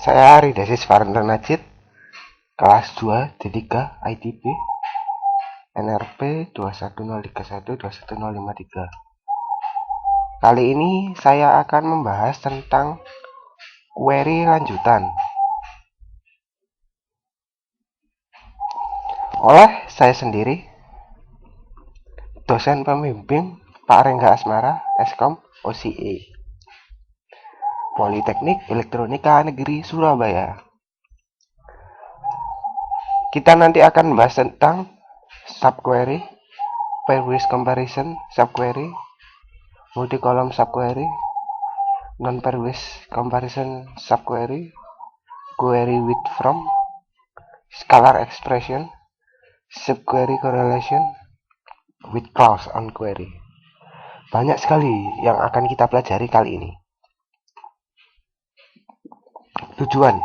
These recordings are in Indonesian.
Saya Ridesis Farender Najid, kelas 2 D3 ITB, NRP 21031 21053. Kali ini saya akan membahas tentang query lanjutan. Oleh saya sendiri, dosen pembimbing Pak Rengga Asmara, Eskom OCE, Politeknik Elektronika Negeri Surabaya. Kita nanti akan membahas tentang subquery, pairwise comparison subquery, multi-column subquery, non-pairwise comparison subquery, query with from, scalar expression, subquery correlation, with clause on query. Banyak sekali yang akan kita pelajari kali ini. Tujuan: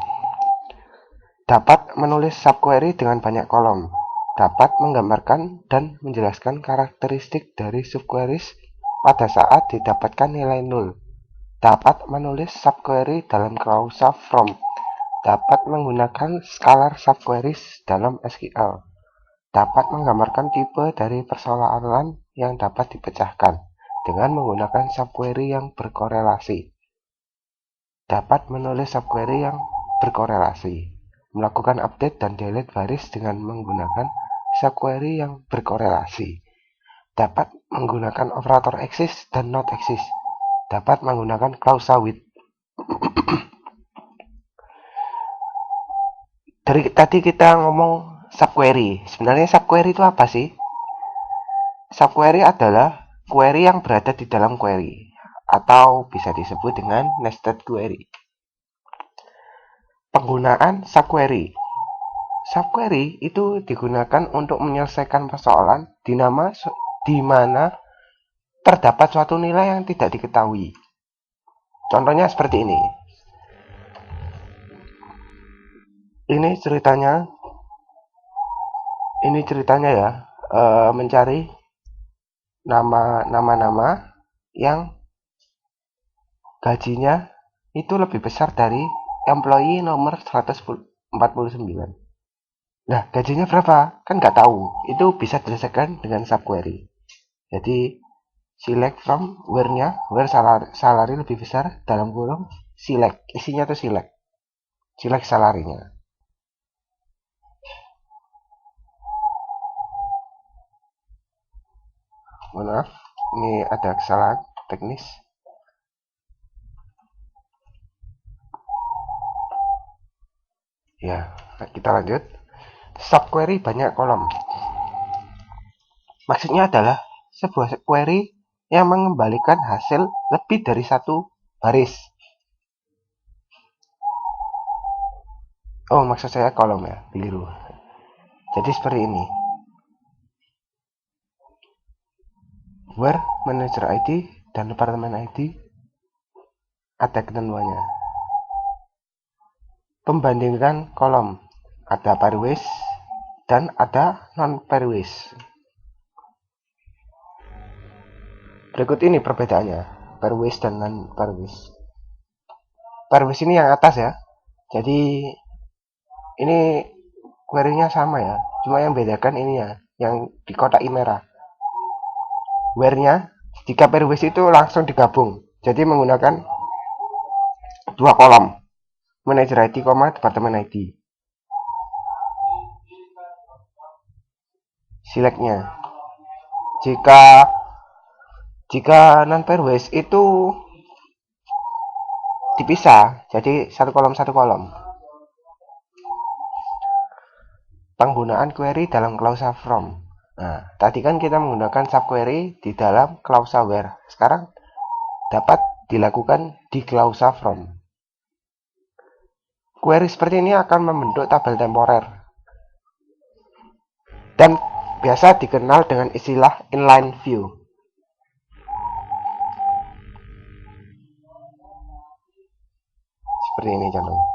dapat menulis subquery dengan banyak kolom, dapat menggambarkan dan menjelaskan karakteristik dari subqueries pada saat didapatkan nilai 0, dapat menulis subquery dalam klausa from, dapat menggunakan scalar subqueries dalam SQL, dapat menggambarkan tipe dari persoalan yang dapat dipecahkan dengan menggunakan subquery yang berkorelasi, dapat menulis subquery yang berkorelasi, melakukan update dan delete baris dengan menggunakan subquery yang berkorelasi, dapat menggunakan operator exist dan not exist, dapat menggunakan klausa with. Dari tadi kita ngomong subquery. Sebenarnya subquery itu apa sih? Subquery adalah query yang berada di dalam query, atau bisa disebut dengan nested query. Penggunaan subquery. Subquery itu digunakan untuk menyelesaikan persoalan di mana terdapat suatu nilai yang tidak diketahui. Contohnya seperti ini. Ini ceritanya ya, mencari nama-nama yang gajinya itu lebih besar dari employee nomor 149. Nah, gajinya berapa? Kan nggak tahu. Itu bisa diselesaikan dengan subquery. Jadi, select from where-nya, where salary lebih besar, dalam kurung select. Isinya tuh select. Select salarinya. Maaf, ini ada kesalahan teknis. Ya, kita lanjut. Subquery banyak kolom. Maksudnya adalah sebuah query yang mengembalikan hasil lebih dari satu baris. Oh, maksud saya kolom ya, keliru. Jadi seperti ini. Where manager ID dan departemen ID ada ketentuannya. Pembandingkan kolom, ada pairwise dan ada non-pairwise. Berikut ini perbedaannya, pairwise dan non-pairwise. Pairwise ini yang atas ya. Jadi ini query-nya sama ya, cuma yang bedakan ini ya, yang di kotak merah. Where-nya jika pairwise itu langsung digabung, jadi menggunakan dua kolom, manager ID, departemen ID. Select-nya. Jika non pairwise itu dipisah, jadi satu kolom. Penggunaan query dalam klausa from. Nah, tadi kan kita menggunakan subquery di dalam klausa where. Sekarang dapat dilakukan di klausa from. Query seperti ini akan membentuk tabel temporer dan biasa dikenal dengan istilah inline view. Seperti ini contohnya.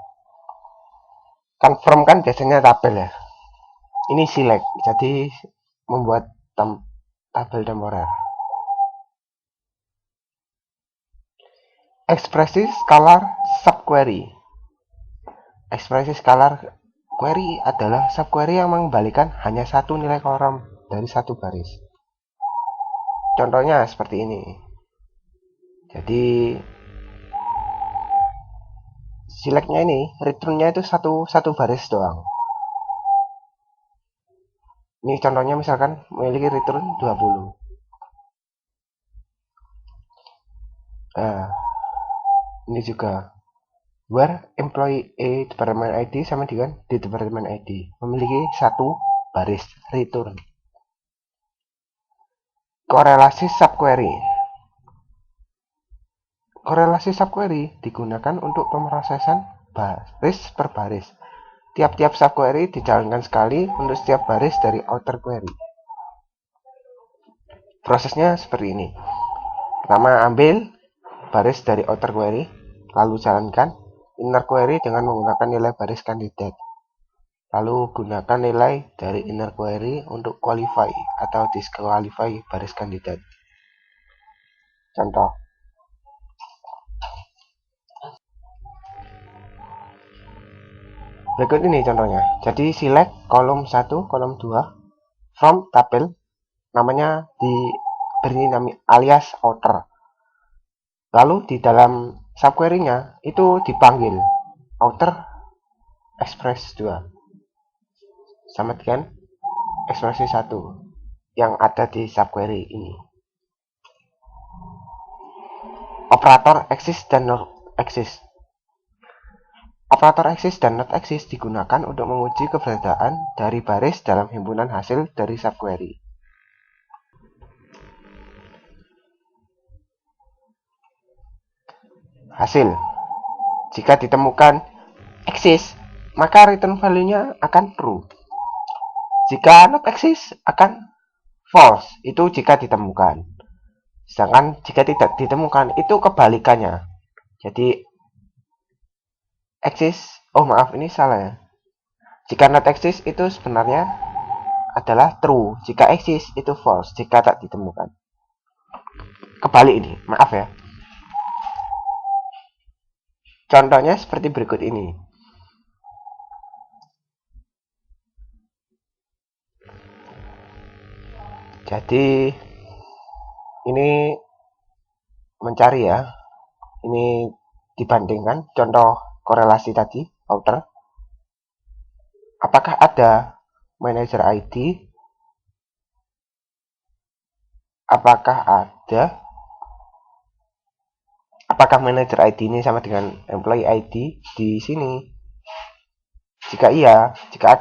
Kan from kan biasanya tabel ya. Ini select, jadi membuat tabel temporer. Ekspresi scalar subquery. Ekspresi skalar query adalah subquery yang mengembalikan hanya satu nilai kolom dari satu baris. Contohnya seperti ini. Jadi selectnya ini returnnya itu satu baris doang. Ini contohnya misalkan memiliki return 20. Nah, ini juga where employee A department ID sama dengan di department ID memiliki satu baris return. Korelasi subquery. Korelasi subquery digunakan untuk pemrosesan baris per baris. Tiap-tiap subquery dijalankan sekali untuk setiap baris dari outer query. Prosesnya seperti ini. Pertama, ambil baris dari outer query, lalu jalankan inner query dengan menggunakan nilai baris kandidat. Lalu gunakan nilai dari inner query untuk qualify atau disqualify baris kandidat. Contoh. Berikut ini contohnya. Jadi select kolom 1, kolom 2 from tabel, namanya diberi nama alias outer. Lalu di dalam subquery-nya itu dipanggil outer express 2 sama dengan ekspresi 1 yang ada di subquery ini. Operator exist dan not exist. Operator exist dan not exist digunakan untuk menguji keberadaan dari baris dalam himpunan hasil dari subquery. Hasil. Jika ditemukan exist, maka return value-nya akan true. Jika not exist, akan false. Itu jika ditemukan. Sedangkan jika tidak ditemukan, itu kebalikannya. Jadi exist, ini salah ya. Jika not exist itu sebenarnya adalah true. Jika exist itu false. Jika tak ditemukan. Kebalik ini, maaf ya. Contohnya seperti berikut ini. Jadi ini mencari ya. Ini dibandingkan contoh korelasi tadi, outer. Apakah ada manager ID? Apakah manager ID ini sama dengan employee ID di sini? Jika iya, jika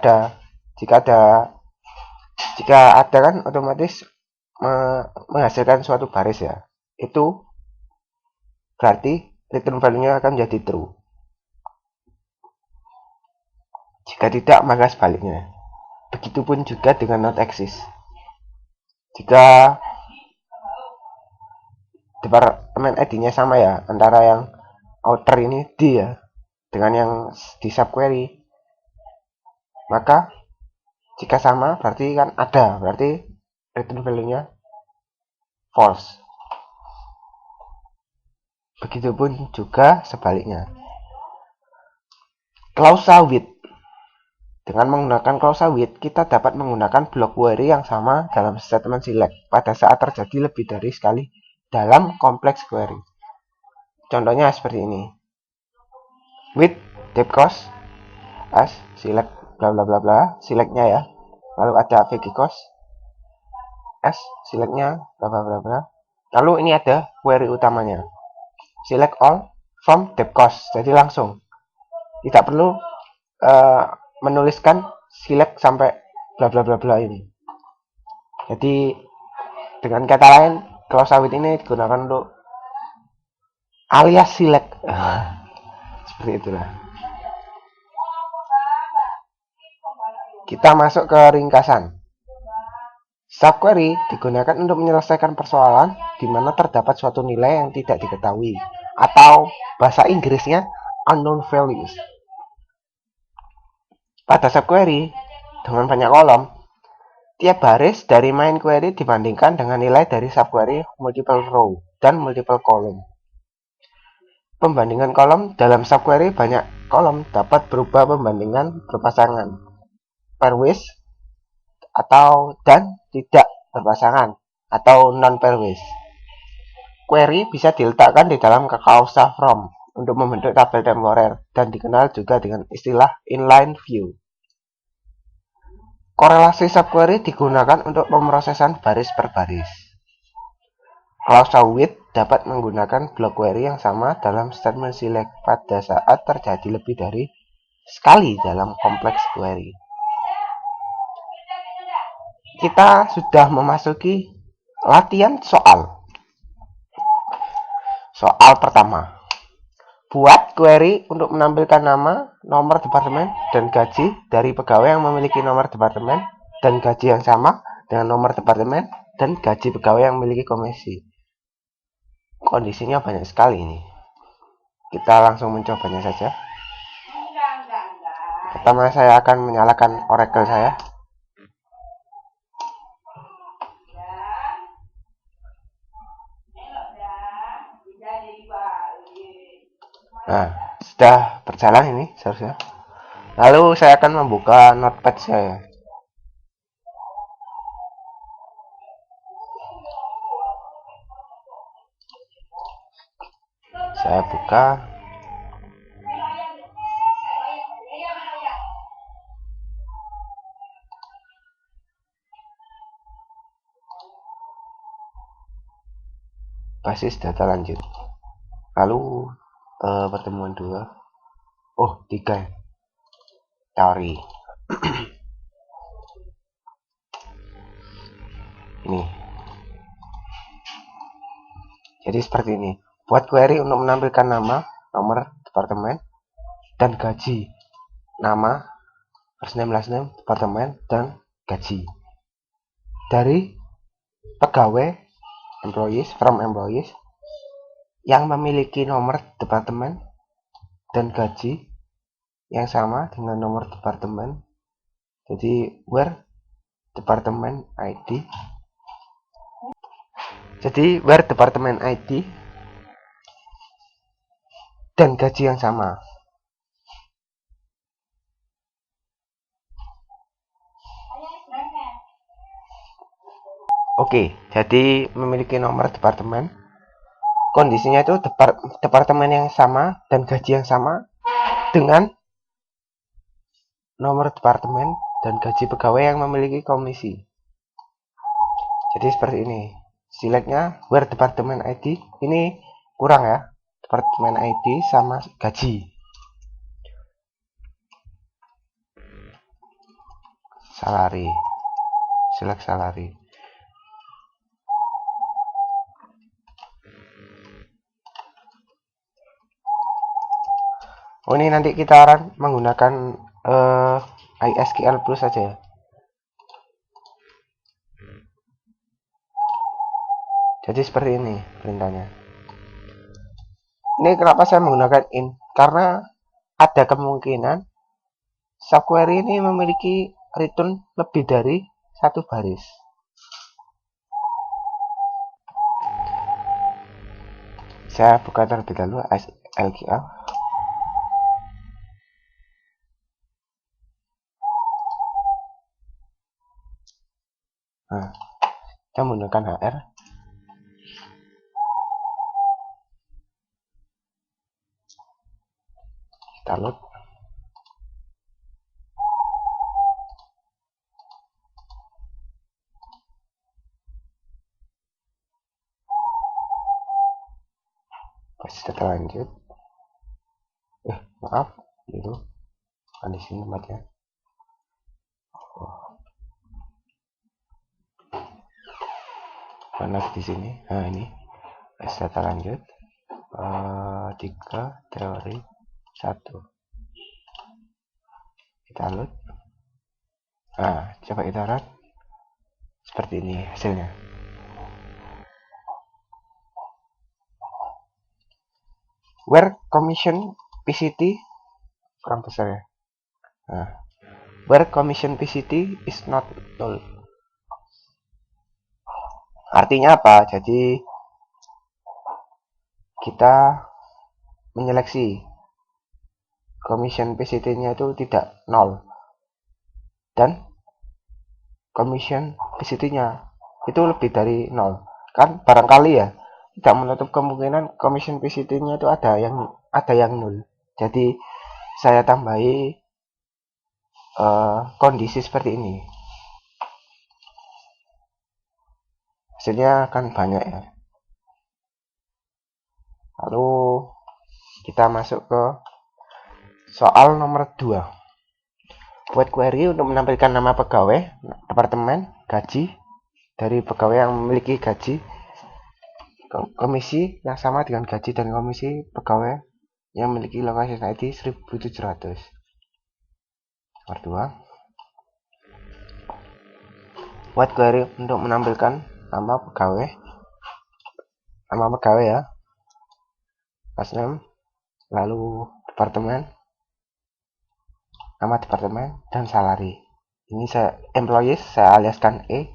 ada kan otomatis menghasilkan suatu baris ya. Itu berarti return value-nya akan menjadi true. Jika tidak, maka sebaliknya. Begitupun juga dengan not exist. Jika department ID-nya sama ya, antara yang outer ini D ya, dengan yang di subquery, maka jika sama berarti kan ada, berarti return value-nya false. Begitupun juga sebaliknya. Klausa with. Dengan menggunakan klausa with, kita dapat menggunakan blok query yang sama dalam statement select pada saat terjadi lebih dari sekali dalam kompleks query. Contohnya seperti ini. With depth cost as select bla bla bla bla, selectnya ya. Lalu ada VG cost as selectnya bla bla bla bla. Lalu ini ada query utamanya. Select all from depth cost. Jadi langsung. Tidak perlu menuliskan select sampai bla bla bla bla ini. Jadi dengan kata lain, klausa with ini digunakan untuk alias select. Seperti itulah. Kita masuk ke ringkasan. Subquery digunakan untuk menyelesaikan persoalan di mana terdapat suatu nilai yang tidak diketahui atau bahasa Inggrisnya unknown values. Pada subquery dengan banyak kolom, tiap baris dari main query dibandingkan dengan nilai dari subquery multiple row dan multiple column. Pembandingan kolom dalam subquery banyak kolom dapat berubah pembandingan berpasangan, pairwise, atau dan tidak berpasangan, atau non-pairwise. Query bisa diletakkan di dalam Kakao From untuk membentuk tabel temporer dan dikenal juga dengan istilah inline view. Korelasi subquery digunakan untuk pemrosesan baris per baris. Clause with dapat menggunakan blok query yang sama dalam statement select pada saat terjadi lebih dari sekali dalam kompleks query. Kita sudah memasuki latihan soal. Soal pertama. Buat query untuk menampilkan nama, nomor departemen, dan gaji dari pegawai yang memiliki nomor departemen dan gaji yang sama dengan nomor departemen dan gaji pegawai yang memiliki komisi. Kondisinya banyak sekali ini. Kita langsung mencobanya saja. Pertama saya akan menyalakan Oracle saya. Nah, sudah berjalan ini seharusnya. Lalu saya akan membuka notepad saya. Saya buka. Basis data lanjut. Lalu pertemuan 2. Oh, 3. Teori. Ini. Jadi seperti ini. Buat query untuk menampilkan nama, nomor departemen, dan gaji. Nama, first name, last name, departemen, dan gaji. Dari pegawai, employees, from employees, yang memiliki nomor departemen dan gaji yang sama dengan nomor departemen. Jadi where department ID. Jadi where department ID dan gaji yang sama. Oke, jadi memiliki nomor departemen. Kondisinya itu departemen yang sama dan gaji yang sama dengan nomor departemen dan gaji pegawai yang memiliki komisi. Jadi seperti ini. Selectnya where department ID. Ini kurang ya. Departemen ID sama gaji. Salary. Select salary. Oh, ini nanti kita akan menggunakan ISQL Plus saja ya. Jadi seperti ini perintahnya. Ini kenapa saya menggunakan in? Karena ada kemungkinan subquery ini memiliki return lebih dari satu baris. Saya buka terlebih dahulu ISQL. Nah, kita menggunakan HR. Kita load. Basis data lanjut. Maaf, itu kan di sini tempatnya. Mana di sini? Nah, ini basis data lanjut. 3 teori 1. Kita load. Nah, coba kita run. Seperti ini hasilnya. Where commission PCT kurang besar ya. Nah, where commission PCT is not null. Artinya apa? Jadi kita menyeleksi commission PCT-nya itu tidak nol, dan commission PCT-nya itu lebih dari nol. Kan barangkali ya, tidak menutup kemungkinan commission PCT-nya itu ada yang nol. Jadi saya tambahi kondisi seperti ini. Hasilnya akan banyak ya. Lalu kita masuk ke soal nomor 2. Buat query untuk menampilkan nama pegawai, departemen, gaji dari pegawai yang memiliki gaji, komisi yang sama dengan gaji dan komisi pegawai yang memiliki location ID 1700. Nomor 2. Buat query untuk menampilkan nama pegawai ya, last name, lalu departemen, nama departemen, dan salary. Ini employees saya aliaskan E,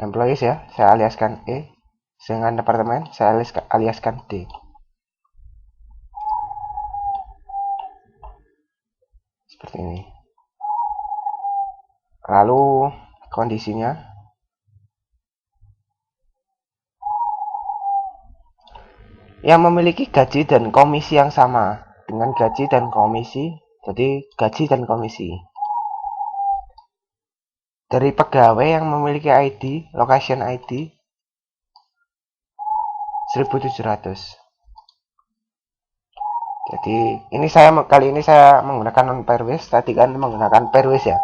employees ya saya aliaskan E, sedangkan departemen saya aliaskan D. Seperti ini. Lalu kondisinya yang memiliki gaji dan komisi yang sama dengan gaji dan komisi, jadi gaji dan komisi dari pegawai yang memiliki ID, location ID 1700. Jadi kali ini saya menggunakan non pairwise, tadi kan menggunakan pairwise ya.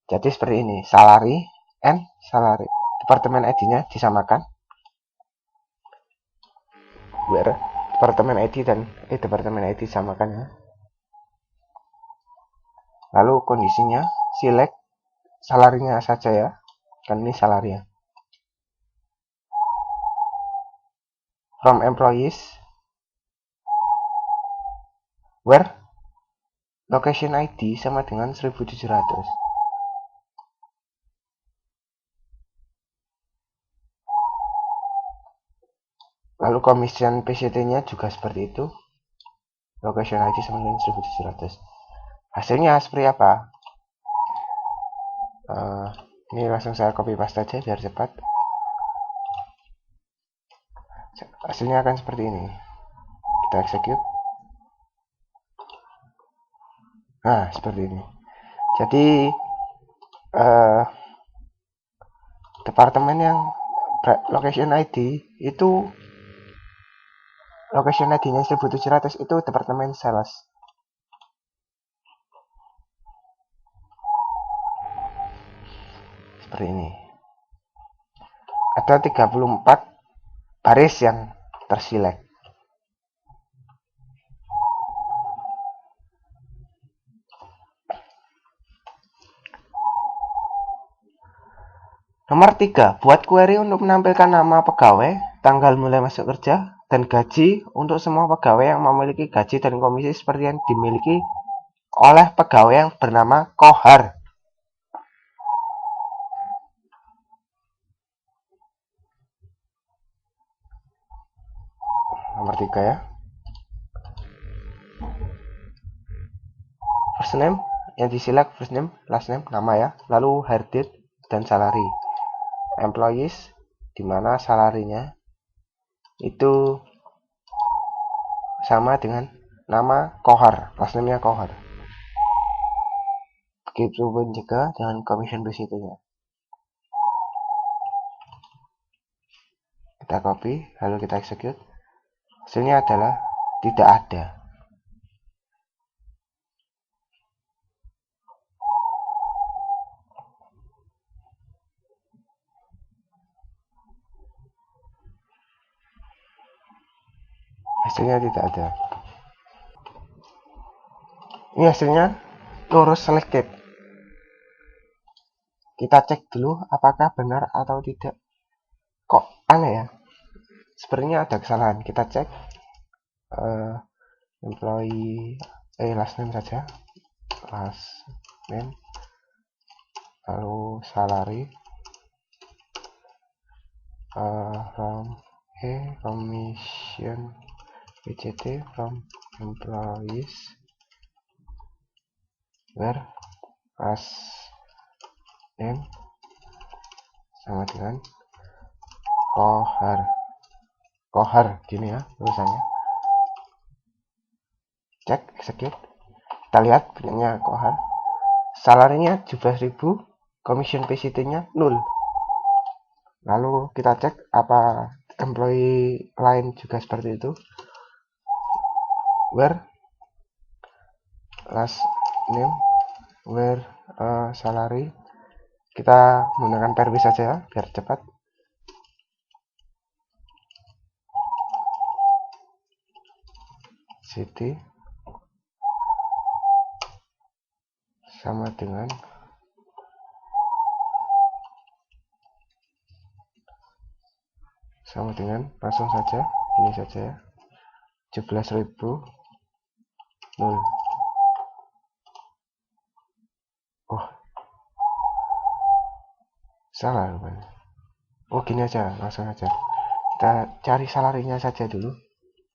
Jadi seperti ini, salary and salary. Departemen ID-nya disamakan. Where departemen ID dan departemen ID disamakan ya. Lalu kondisinya select salarinya saja ya. Kan ini salary ya. From employees where location ID sama dengan 1700. Lalu commission PCT-nya juga seperti itu. Location ID sama dengan 1700. Hasilnya seperti apa? Ini langsung saya copy paste aja biar cepat. Hasilnya akan seperti ini. Kita execute. Nah, seperti ini. Jadi departemen yang location ID itu location ID-nya 1700 itu departemen sales. Seperti ini. Ada 34 baris yang terselect. Nomor 3, buat query untuk menampilkan nama pegawai, tanggal mulai masuk kerja, dan gaji untuk semua pegawai yang memiliki gaji dan komisi seperti yang dimiliki oleh pegawai yang bernama Kohar. Nomor 3 ya. First name yang diselect, first name, last name, nama ya. Lalu hire date dan salary. Employees, dimana salarinya itu sama dengan nama Kohar, last name-nya Kohar. Begitu pun juga dengan commission PCT-nya. Kita copy, lalu kita execute. Hasilnya adalah tidak ada. Hasilnya tidak ada. Ini hasilnya lurus selected. Kita cek dulu apakah benar atau tidak. Kok aneh ya? Sepertinya ada kesalahan. Kita cek employee last name saja. Last name. Lalu salary. From commission pct from employees where last name sama dengan kohar gini ya tulisannya. Cek, execute. Kita lihat punyanya kohar, salarinya 17.000, commission PCT nya 0. Lalu kita cek apa employee lain juga seperti itu, where last name where salary. Kita menggunakan pervis saja ya, biar cepat. City sama dengan langsung saja ini saja ya, 17.000 0. Oh, salah kan? Oh, gini aja, langsung aja kita cari salarinya saja dulu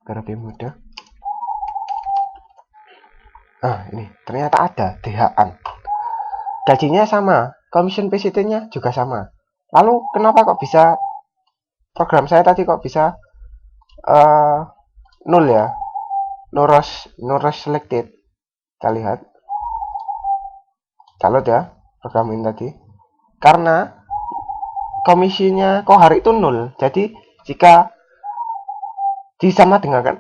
agar lebih mudah. Ini ternyata ada DH-an, gajinya sama, commission PCT-nya juga sama. Lalu kenapa kok bisa program saya tadi kok bisa 0 ya, no rush selected. Kita lihat, calot ya program ini tadi, karena komisinya kohar itu 0. Jadi jika disamadengankan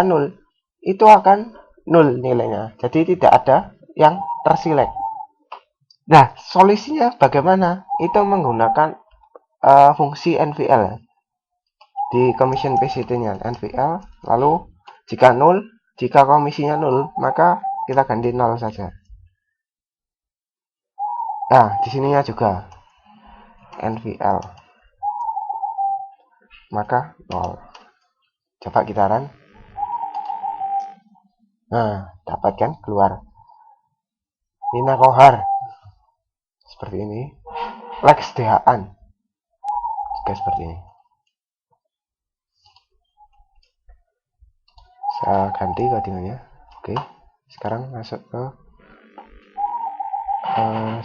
0, itu akan 0 nilainya. Jadi tidak ada yang terselect. Nah, solusinya bagaimana? Itu menggunakan fungsi NVL di commission PCT-nya, NVL. Lalu jika komisinya 0, maka kita ganti 0 saja. Nah, di sininya juga NVL, maka 0. Coba kita run. Nah, dapat kan keluar Nina Kohar seperti ini. Lex DH-an juga seperti ini. Saya ganti codingannya. Oke, sekarang masuk ke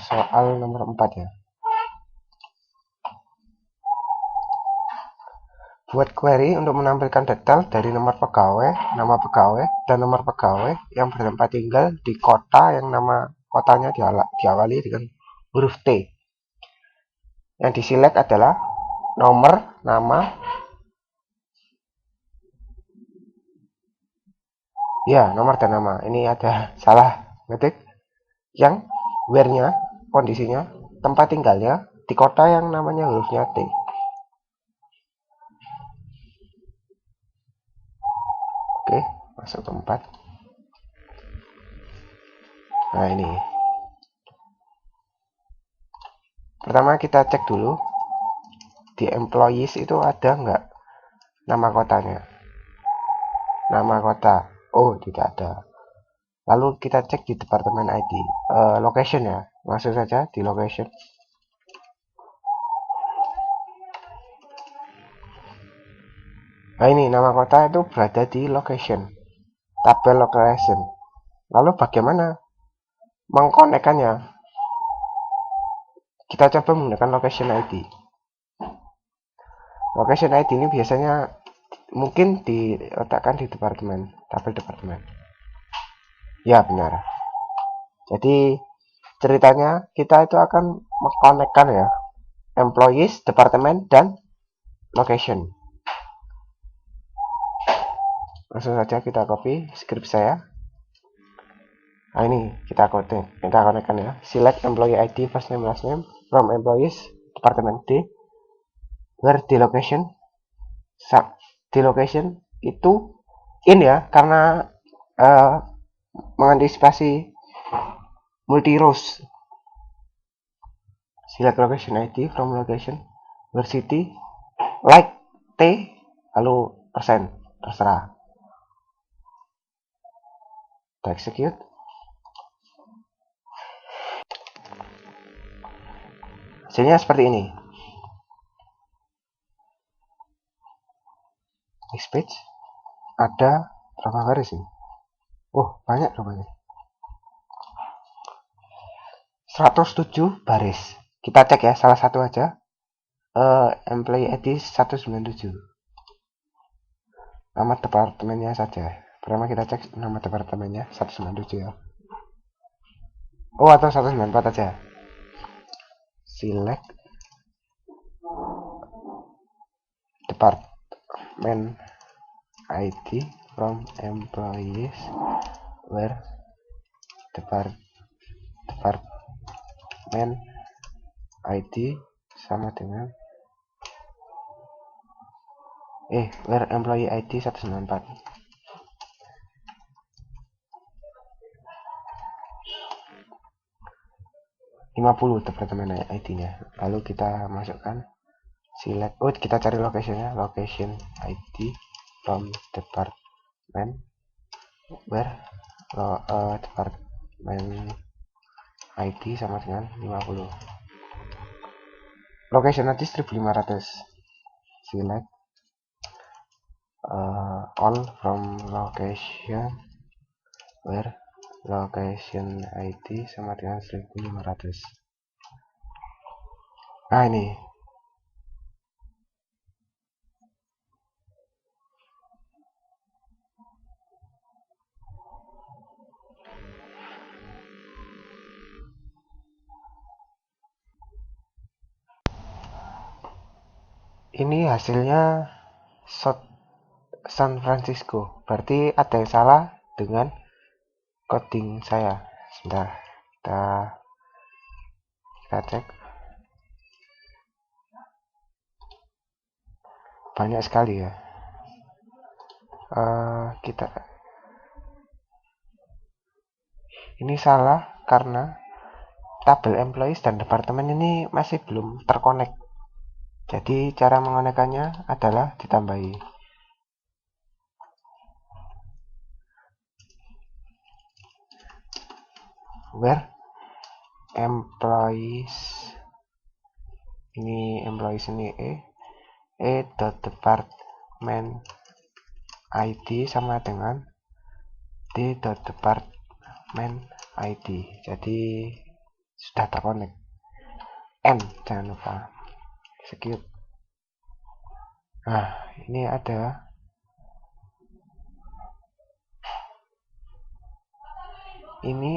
soal nomor 4 ya. Buat query untuk menampilkan detail dari nama pegawai, dan nomor pegawai yang bertempat tinggal di kota yang nama kotanya diawali dengan huruf T. Yang diselect adalah nomor, nama, ya nomor dan nama. Ini ada salah ngetik. Yang where-nya, kondisinya, tempat tinggalnya di kota yang namanya hurufnya T. Oke, masuk ke 4. Nah, ini. Pertama kita cek dulu di employees itu ada nggak nama kotanya. Nama kota. Oh, tidak ada. Lalu kita cek di departemen ID. Location ya. Masuk saja di location. Nah, ini nama kota itu berada di location. Tabel location. Lalu bagaimana mengkonekkannya? Kita coba menggunakan location ID. Location ID ini biasanya mungkin diletakkan di departemen, tabel departemen. Ya, benar. Jadi ceritanya kita itu akan mengkonekkan ya, employees, departemen, dan location. Langsung saja kita copy script saya. Nah, ini kita konekkan ya. Select employee ID first name last name from employees department D, where the location. Di location itu in ya, karena mengantisipasi multi rows. Select location ID from location where city like T, lalu persen, terserah. Kita execute. Hasilnya seperti ini. Next page. ada berapa baris ini? Oh, banyak rupanya. 107 baris. Kita cek ya, salah satu aja. Employee ID 197. Nama departemennya saja. Pertama kita cek nama departemennya 197 ya. Oh, atau 194 aja. Select department ID from employees where department ID sama dengan where employee ID 194. departemen ID-nya. Lalu kita masukkan select. Oh, kita cari location-nya, location ID from department where department ID sama dengan 50. Location ID 1500. Select all from location where location ID sama dengan 1500. Nah, ini hasilnya San Francisco. Berarti ada yang salah dengan coding saya. Sebentar, kita cek. Banyak sekali ya. Kita ini salah karena tabel employees dan departemen ini masih belum terkonek. Jadi cara mengonekkannya adalah ditambahi where employees ini department ID sama dengan department ID. Jadi sudah terkonek. N jangan lupa. Skip. Nah, ini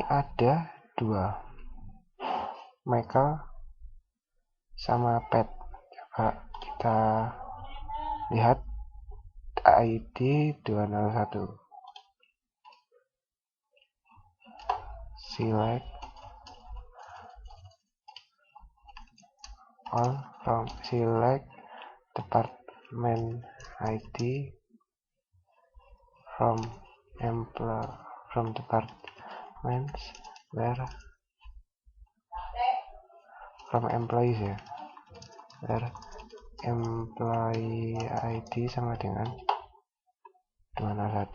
ada dua, Michael sama Pat. Coba kita lihat ID 201. Select all from select department ID from departments where from employees ya, where employee ID sama dengan 201,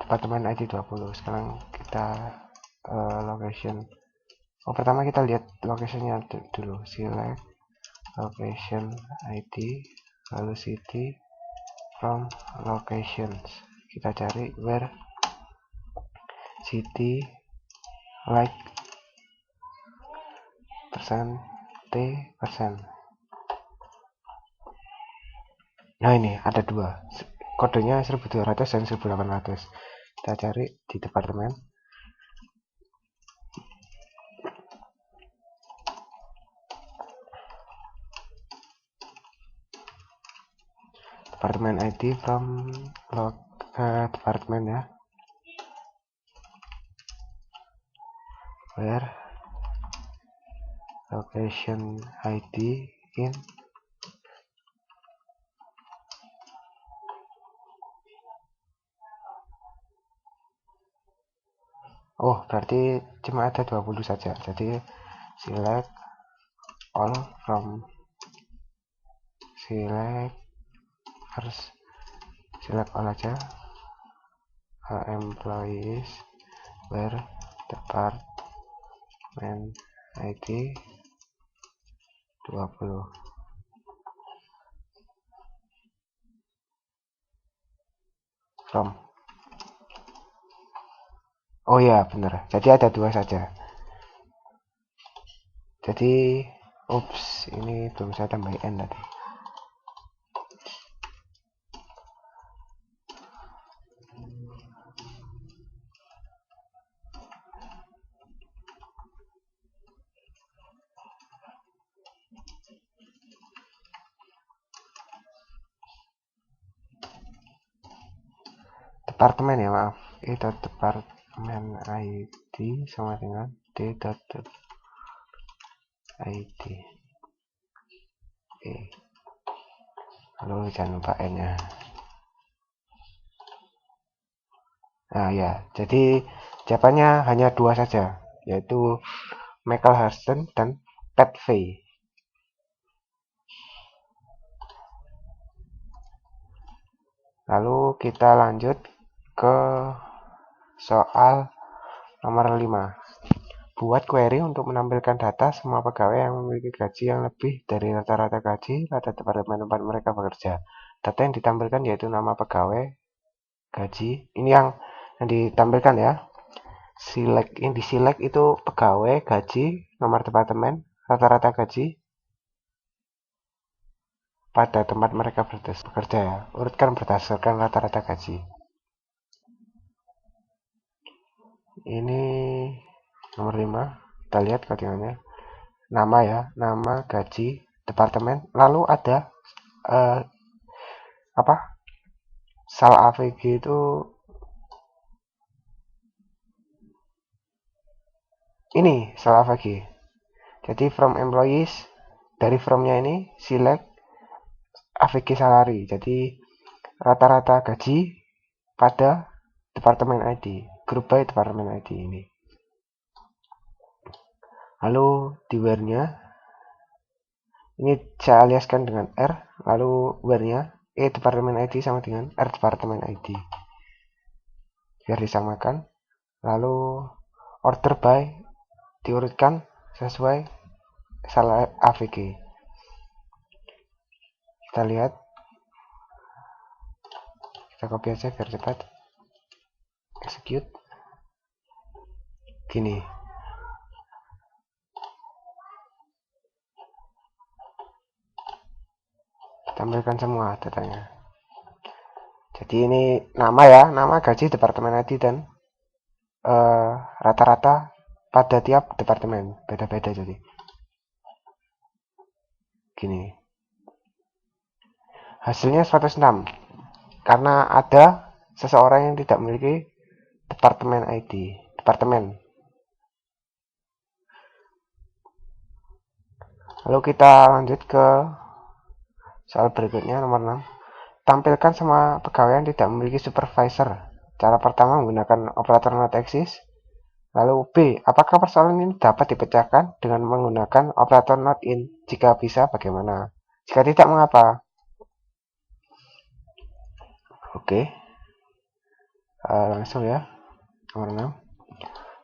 departemen ID 20. Sekarang kita location. Pertama kita lihat locationnya dulu. Select location ID, lalu city from locations. Kita cari where city like %. Nah, ini ada dua, kodenya 1200 dan 1800. Kita cari di departemen. Departemen ID from departemen ya, where location ID in berarti cuma ada 20 saja. Jadi select all from select all aja, employees where department ID 20. from. Oh ya, benar. Jadi ada dua saja. Jadi, ups, ini belum saya tambah n tadi. Departemen ya, maaf. Itu departemen ID sama dengan d.id. Oke. Lalu jangan lupa n nya. Nah ya, jadi jawabannya hanya dua saja, yaitu Michael Hudson dan Pat Fay. Lalu kita lanjut ke soal nomor 5. Buat query untuk menampilkan data semua pegawai yang memiliki gaji yang lebih dari rata-rata gaji pada departemen tempat mereka bekerja. Data yang ditampilkan yaitu nama pegawai, gaji. Ini yang ditampilkan ya. Yang di-select itu pegawai, gaji, nomor departemen, rata-rata gaji pada tempat mereka bekerja ya. Urutkan berdasarkan rata-rata gaji. Ini nomor 5. Kita lihat codingannya. Nama ya, nama, gaji, departemen. Lalu ada sal AVG itu ini sal AVG. Jadi from employees, dari from-nya ini select AVG salary. Jadi rata-rata gaji pada departemen ID, group by departemen ID ini. Lalu di where-nya ini saya aliaskan dengan R, lalu where-nya departemen ID sama dengan R departemen ID. Biar disamakan. Lalu order by diurutkan sesuai salah AVG. Kita lihat. Kita copy aja biar cepat. Execute. Gini. Tampilkan semua datanya. Jadi ini nama ya, nama, gaji, departemen ID dan rata-rata pada tiap departemen beda-beda. Jadi gini, hasilnya 106 karena ada seseorang yang tidak memiliki departemen ID. Lalu kita lanjut ke soal berikutnya, nomor 6. Tampilkan semua pegawai yang tidak memiliki supervisor. Cara pertama menggunakan operator not exist. Lalu B, apakah persoalan ini dapat dipecahkan dengan menggunakan operator not in? Jika bisa, bagaimana? Jika tidak, mengapa? Oke. Langsung ya. Nomor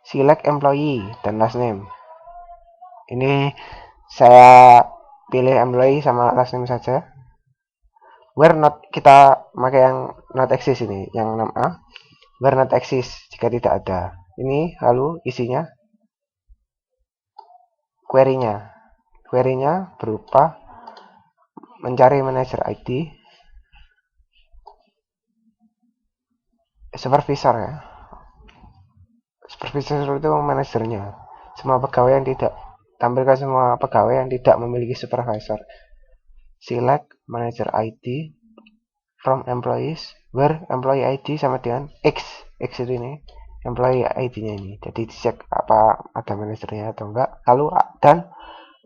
6. Select employee dan last name. Ini saya pilih employee sama last name saja. Where not, kita pakai yang not exist ini, yang 6A. Where not exist, jika tidak ada. Ini lalu isinya query-nya. Query-nya berupa mencari manager ID, supervisor ya. Supervisor itu manajernya. Semua pegawai yang tidak tampilkan semua pegawai yang tidak memiliki supervisor. Select manager ID from employees where employee ID sama dengan X ini employee ID-nya ini. Jadi dicek apa ada manajernya atau enggak. Lalu dan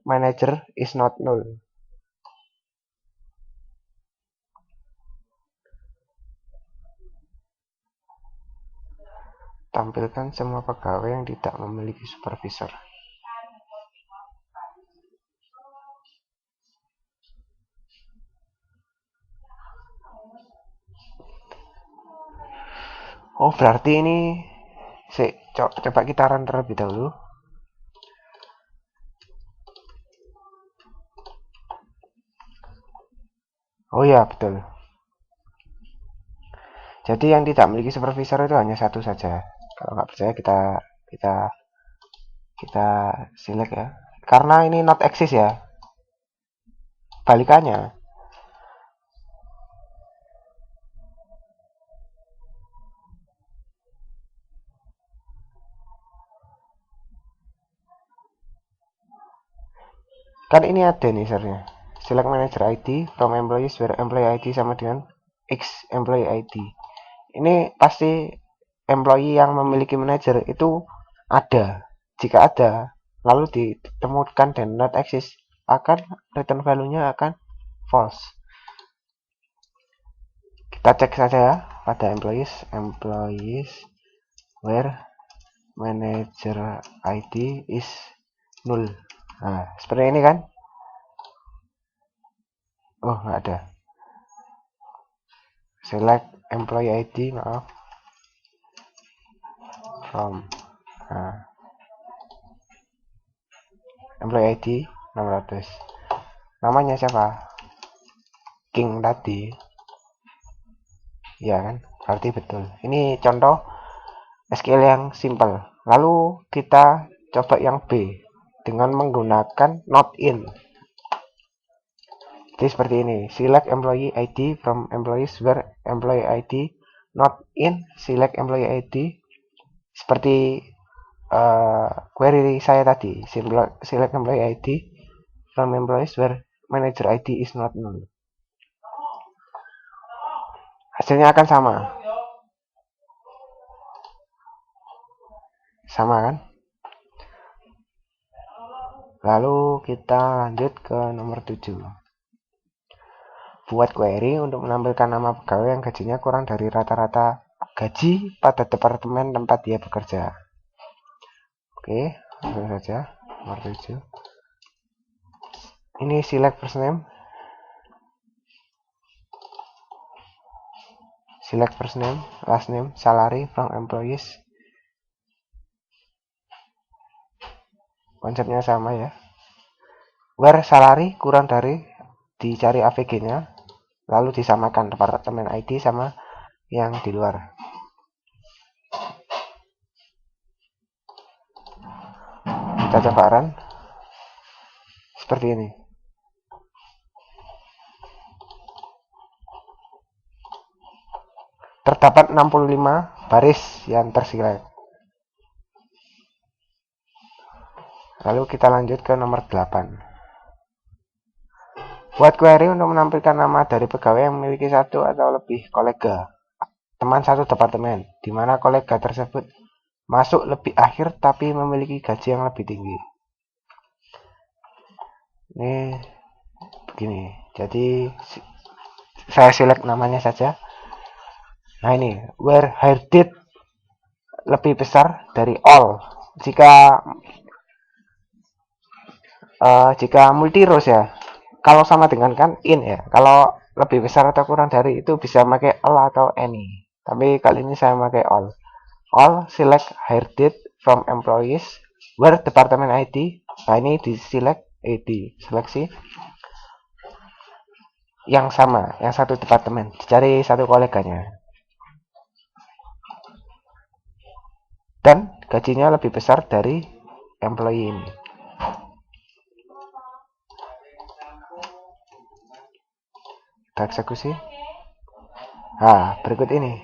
manager is not null. Tampilkan semua pegawai yang tidak memiliki supervisor. Oh, berarti ini coba kita run terlebih dahulu. Oh ya, betul. Jadi yang tidak memiliki supervisor itu hanya satu saja. Kalau nggak percaya kita select ya. Karena ini not exist ya. Balikannya. Kan ini ada nih sebenarnya. Select manager ID from employees where employee ID sama dengan X employee ID. Ini pasti employee yang memiliki manager itu ada. Jika ada, lalu ditemukan dan not exist, akan return value-nya akan false. Kita cek saja ya pada employees where manager ID is null. Nah, seperti ini kan? Oh, nggak ada. Select employee ID, maaf. From employee ID 600. Namanya siapa? King tadi. Ya kan? Berarti betul. Ini contoh SQL yang simple. Lalu kita coba yang B dengan menggunakan not in. Jadi seperti ini. Select employee ID from employees where employee ID not in. Select employee ID. Seperti query saya tadi. Select employee ID from employees where manager ID is not null. Hasilnya akan sama. Sama kan? Lalu kita lanjut ke nomor 7. Buat query untuk menampilkan nama pegawai yang gajinya kurang dari rata-rata gaji pada departemen tempat dia bekerja. Oke, langsung saja. Nomor 7. Ini select first name. Select first name, last name, salary from employees. Konsepnya sama ya. Where salary kurang dari, dicari AVG-nya, lalu disamakan departemen ID sama yang di luar. Kita coba run. Seperti ini. Terdapat 65 baris yang terselect. Lalu kita lanjut ke nomor 8. Buat query untuk menampilkan nama dari pegawai yang memiliki satu atau lebih kolega, teman satu departemen, di mana kolega tersebut masuk lebih akhir tapi memiliki gaji yang lebih tinggi. Ini begini. Jadi saya select namanya saja. Nah ini, where hire date lebih besar dari all. Jika multi rows ya, kalau sama dengan kan in ya. Kalau lebih besar atau kurang dari itu bisa pakai all atau any. Tapi kali ini saya pakai all. All select hire date from employees where department ID. Nah ini di select ID, seleksi yang sama, yang satu departemen, dicari satu koleganya. Dan gajinya lebih besar dari employee ini. Kita eksekusi. Nah, berikut ini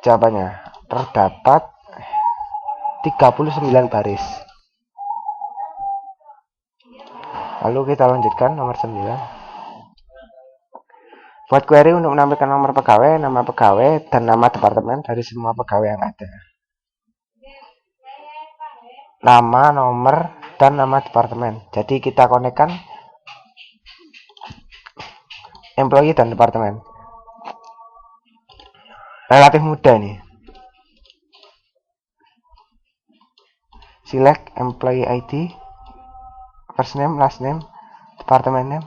jawabannya. Terdapat 39 baris. Lalu kita lanjutkan nomor 9. Buat query untuk menampilkan nomor pegawai, nama pegawai, dan nama departemen dari semua pegawai yang ada. Nama, nomor, dan nama departemen. Jadi kita konekkan employee dan departemen. Relatif mudah nih. Select employee ID, first name, last name, department name.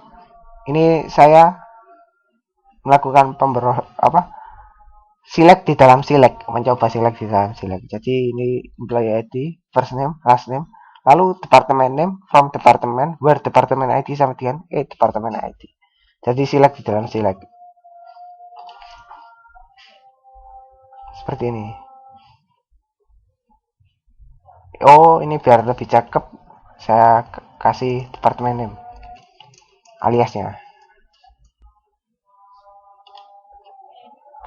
Ini saya melakukan select di dalam select, mencoba select di dalam select. Jadi ini employee ID, first name, last name, lalu department name from department, where department ID sama dengan department ID. Jadi select di dalam select. seperti ini. Oh, ini biar lebih cakep, saya kasih departemen name aliasnya.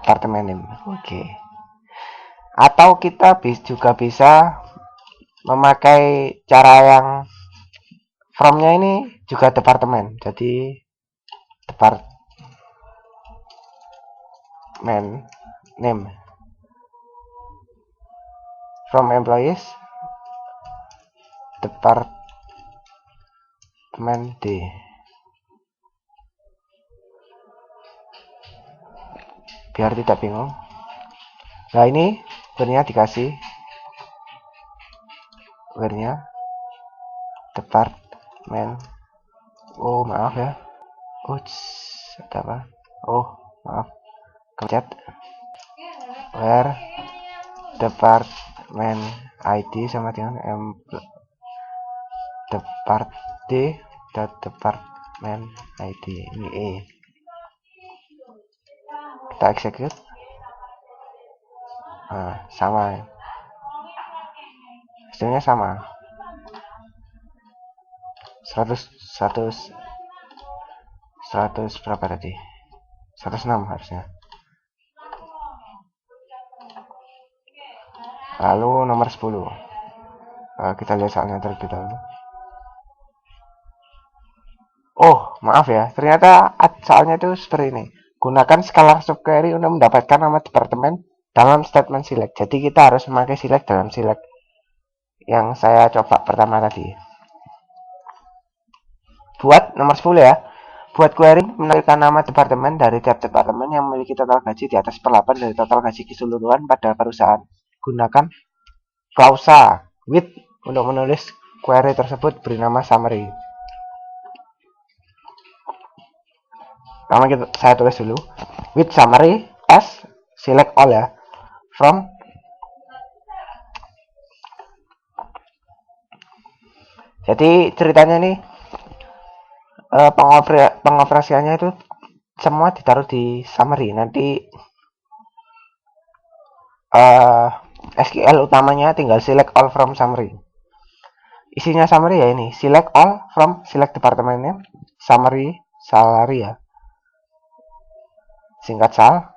Departemen name. Oke. Atau kita juga bisa memakai cara yang from-nya ini juga departemen. Jadi departemen name from employees departemen D. Biar tidak bingung. Nah, ini where-nya dikasih where-nya departemen. Oh, maaf ya. Ada apa? Oh, maaf. Kepencet. Where department ID sama dengan department ID. Ini E. Kita execute. Nah, sama. Hasilnya sama. 100 berapa tadi? 106 harusnya. Lalu nomor 10. Kita lihat soalnya terlebih dahulu. Oh, maaf ya. Ternyata soalnya itu seperti ini. Gunakan scalar subquery untuk mendapatkan nama departemen dalam statement select. Jadi kita harus memakai select dalam select yang saya coba pertama tadi. Buat nomor 10 ya. Buat query menampilkan nama departemen dari tiap departemen yang memiliki total gaji di atas per 8 dari total gaji keseluruhan pada perusahaan. Gunakan klausa with untuk menulis query tersebut, beri nama summary. Pertama saya tulis dulu with summary as select all ya from jadi ceritanya nih pengoperasiannya itu semua ditaruh di summary. Nanti SQL utamanya tinggal select all from summary. Isinya summary ya ini, select all from select department name, summary salary ya, singkat sal,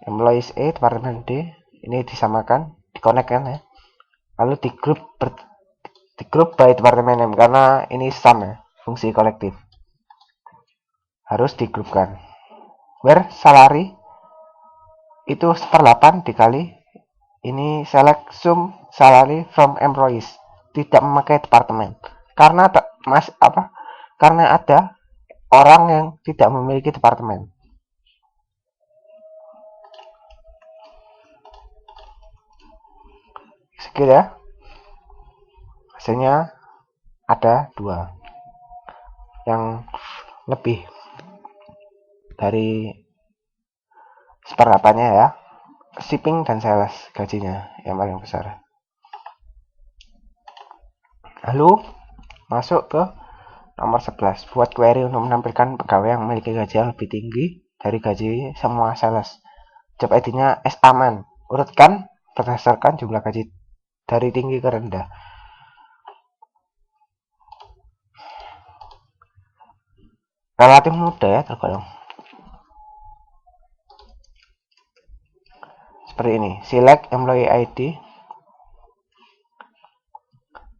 employees A, departemen D, ini disamakan, di-connect-kan ya. Lalu di group by departemen name karena ini sum ya, fungsi kolektif. Harus digrupkan. Where salary itu 1/8 dikali ini select sum salary from employees, tidak memakai departemen. Karena karena ada orang yang tidak memiliki departemen. Sekian ya. Hasilnya ada 2 yang lebih dari 1/8-nya ya. Shipping dan sales gajinya yang paling besar. Lalu masuk ke nomor 11. Buat query untuk menampilkan pegawai yang memiliki gaji yang lebih tinggi dari gaji semua sales. Job ID-nya S aman. Urutkan berdasarkan jumlah gaji dari tinggi ke rendah. Relatif mudah ya tergolong. Seperti ini. Select employee ID,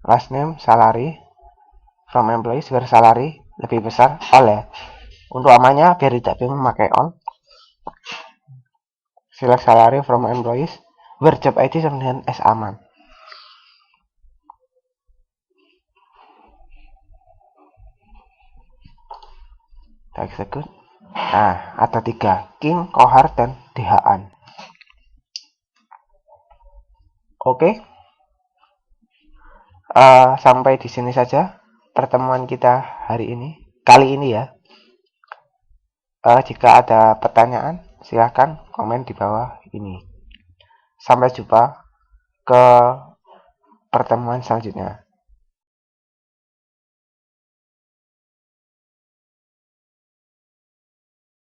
last name, salary from employees, where salary lebih besar all ya. Untuk amannya biar tidak bingung memakai all. Select salary from employees, where job ID sama dengan S aman. Kita execute. Nah, ada 3, King, Kohar, dan DHan. Oke. Sampai di sini saja pertemuan kita hari ini. Kali ini ya. Jika ada pertanyaan, silahkan komen di bawah ini. Sampai jumpa ke pertemuan selanjutnya.